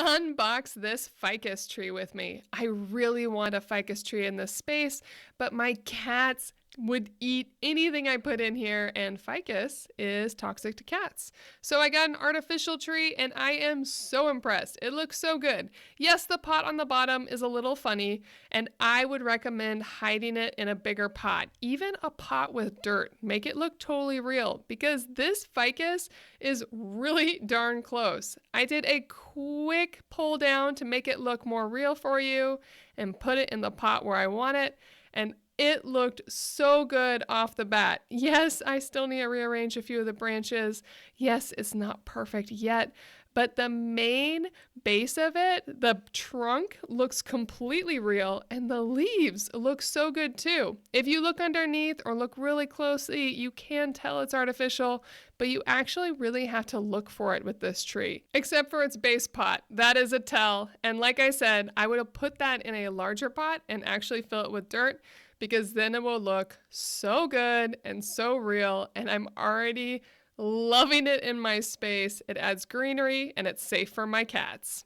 unbox this ficus tree with me. I really want a ficus tree in this space, but my cats would eat anything I put in here, and ficus is toxic to cats. So I got an artificial tree, and I am so impressed. It looks so good. Yes, the pot on the bottom is a little funny, and I would recommend hiding it in a bigger pot, even a pot with dirt. Make it look totally real, because this ficus is really darn close. I did a quick pull down to make it look more real for you and put it in the pot where I want it, and it looked so good off the bat. Yes, I still need to rearrange a few of the branches. Yes, it's not perfect yet, but the main base of it, the trunk, looks completely real, and the leaves look so good too. If you look underneath or look really closely, you can tell it's artificial, but you actually really have to look for it with this tree. Except for its base pot. That is a tell. And like I said, I would have put that in a larger pot and actually fill it with dirt, because then it will look so good and so real, and I'm already loving it in my space. It adds greenery and it's safe for my cats.